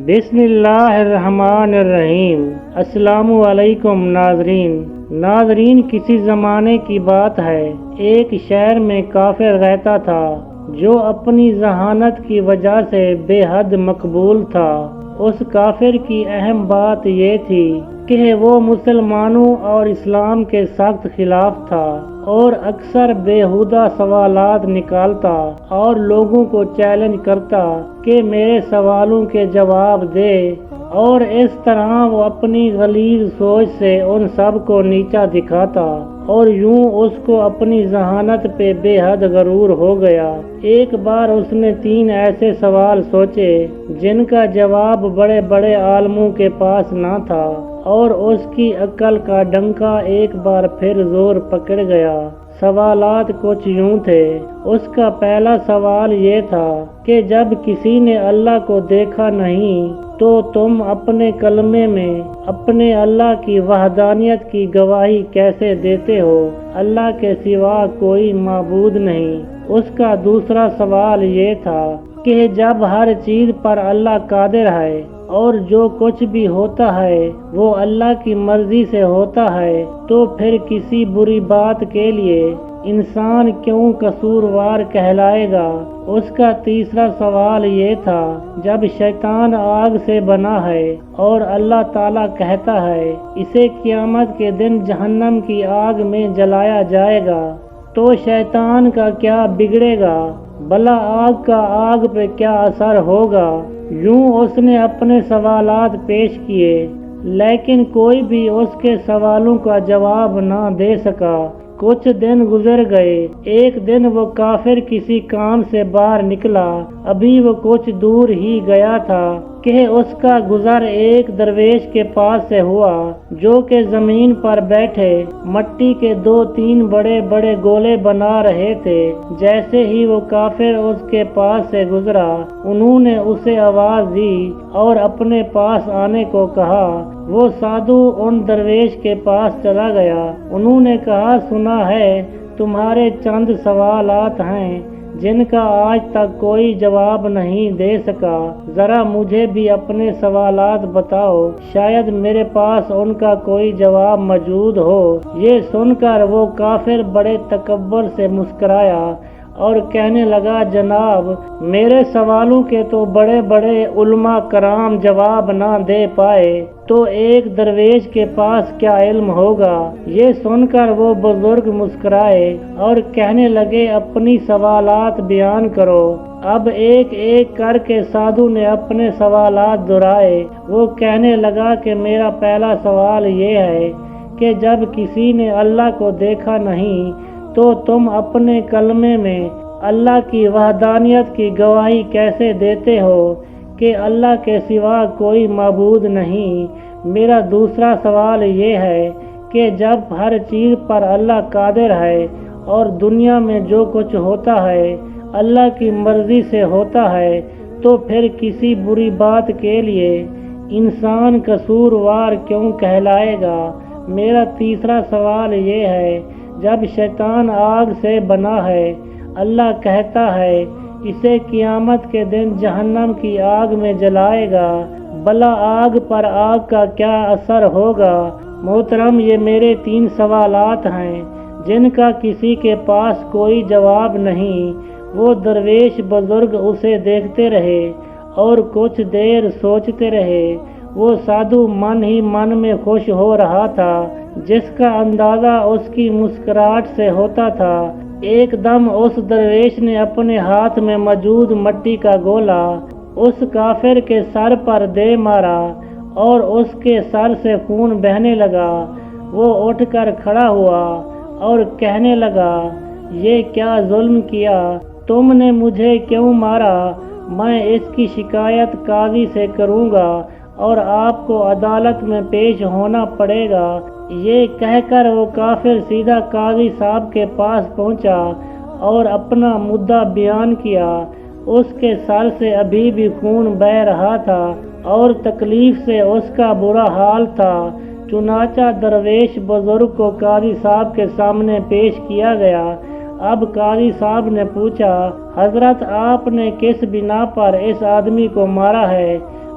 بسم اللہ الرحمن الرحیم۔ السلام علیکم ناظرین، کسی زمانے کی بات ہے، ایک شہر میں کافر رہتا تھا جو اپنی ذہانت کی وجہ سے بے حد مقبول تھا۔ اس کافر کی اہم بات یہ تھی کہ وہ مسلمانوں اور اسلام کے سخت خلاف تھا اور اکثر بیہودہ سوالات نکالتا اور لوگوں کو چیلنج کرتا کہ میرے سوالوں کے جواب دے، اور اس طرح وہ اپنی غلیظ سوچ سے ان سب کو نیچا دکھاتا اور یوں اس کو اپنی ذہانت پہ بے حد غرور ہو گیا۔ ایک بار اس نے 3 ایسے سوال سوچے جن کا جواب بڑے بڑے عالموں کے پاس نہ تھا، اور اس کی عقل کا ڈنکا ایک بار پھر زور پکڑ گیا۔ سوالات کچھ یوں تھے۔ اس کا پہلا سوال یہ تھا کہ جب کسی نے اللہ کو دیکھا نہیں تو تم اپنے کلمے میں اپنے اللہ کی وحدانیت کی گواہی کیسے دیتے ہو؟ اللہ کے سوا کوئی معبود نہیں۔ اس کا دوسرا سوال یہ تھا کہ جب ہر چیز پر اللہ قادر ہے اور جو کچھ بھی ہوتا ہے وہ اللہ کی مرضی سے ہوتا ہے، تو پھر کسی بری بات کے لیے انسان کیوں قصوروار کہلائے گا؟ اس کا تیسرا سوال یہ تھا، جب شیطان آگ سے بنا ہے اور اللہ تعالیٰ کہتا ہے اسے قیامت کے دن جہنم کی آگ میں جلایا جائے گا، تو شیطان کا کیا بگڑے گا؟ بھلا آگ کا آگ پہ کیا اثر ہوگا؟ یوں اس نے اپنے سوالات پیش کیے، لیکن کوئی بھی اس کے سوالوں کا جواب نہ دے سکا۔ کچھ دن گزر گئے۔ ایک دن وہ کافر کسی کام سے باہر نکلا۔ ابھی وہ کچھ دور ہی گیا تھا کہ اس کا گزر ایک درویش کے پاس سے ہوا جو کہ زمین پر بیٹھے مٹی کے 2-3 بڑے بڑے گولے بنا رہے تھے۔ جیسے ہی وہ کافر اس کے پاس سے گزرا، انہوں نے اسے آواز دی اور اپنے پاس آنے کو کہا۔ وہ سادھو ان درویش کے پاس چلا گیا۔ انہوں نے کہا، سنا ہے تمہارے چند سوالات ہیں جن کا آج تک کوئی جواب نہیں دے سکا، ذرا مجھے بھی اپنے سوالات بتاؤ، شاید میرے پاس ان کا کوئی جواب موجود ہو۔ یہ سن کر وہ کافر بڑے تکبر سے مسکرایا اور کہنے لگا، جناب میرے سوالوں کے تو بڑے بڑے علماء کرام جواب نہ دے پائے، تو ایک درویش کے پاس کیا علم ہوگا؟ یہ سن کر وہ بزرگ مسکرائے اور کہنے لگے، اپنی سوالات بیان کرو۔ اب ایک ایک کر کے سادھو نے اپنے سوالات دہرائے۔ وہ کہنے لگا کہ میرا پہلا سوال یہ ہے کہ جب کسی نے اللہ کو دیکھا نہیں تو تم اپنے کلمے میں اللہ کی وحدانیت کی گواہی کیسے دیتے ہو کہ اللہ کے سوا کوئی معبود نہیں؟ میرا دوسرا سوال یہ ہے کہ جب ہر چیز پر اللہ قادر ہے اور دنیا میں جو کچھ ہوتا ہے اللہ کی مرضی سے ہوتا ہے، تو پھر کسی بری بات کے لیے انسان قصوروار کیوں کہلائے گا؟ میرا تیسرا سوال یہ ہے، جب شیطان آگ سے بنا ہے، اللہ کہتا ہے اسے قیامت کے دن جہنم کی آگ میں جلائے گا، بھلا آگ پر آگ کا کیا اثر ہوگا؟ محترم، یہ میرے 3 سوالات ہیں جن کا کسی کے پاس کوئی جواب نہیں۔ وہ درویش بزرگ اسے دیکھتے رہے اور کچھ دیر سوچتے رہے۔ وہ سادھو من ہی من میں خوش ہو رہا تھا، جس کا اندازہ اس کی مسکراہٹ سے ہوتا تھا۔ ایک دم اس درویش نے اپنے ہاتھ میں موجود مٹی کا گولا اس کافر کے سر پر دے مارا اور اس کے سر سے خون بہنے لگا۔ وہ اٹھ کر کھڑا ہوا اور کہنے لگا، یہ کیا ظلم کیا؟ تم نے مجھے کیوں مارا؟ میں اس کی شکایت قاضی سے کروں گا اور آپ کو عدالت میں پیش ہونا پڑے گا۔ یہ کہہ کر وہ کافر سیدھا قاضی صاحب کے پاس پہنچا اور اپنا مدعا بیان کیا۔ اس کے سر سے ابھی بھی خون بہہ رہا تھا اور تکلیف سے اس کا برا حال تھا۔ چنانچہ درویش بزرگ کو قاضی صاحب کے سامنے پیش کیا گیا۔ اب قاضی صاحب نے پوچھا، حضرت آپ نے کس بنا پر اس آدمی کو مارا ہے؟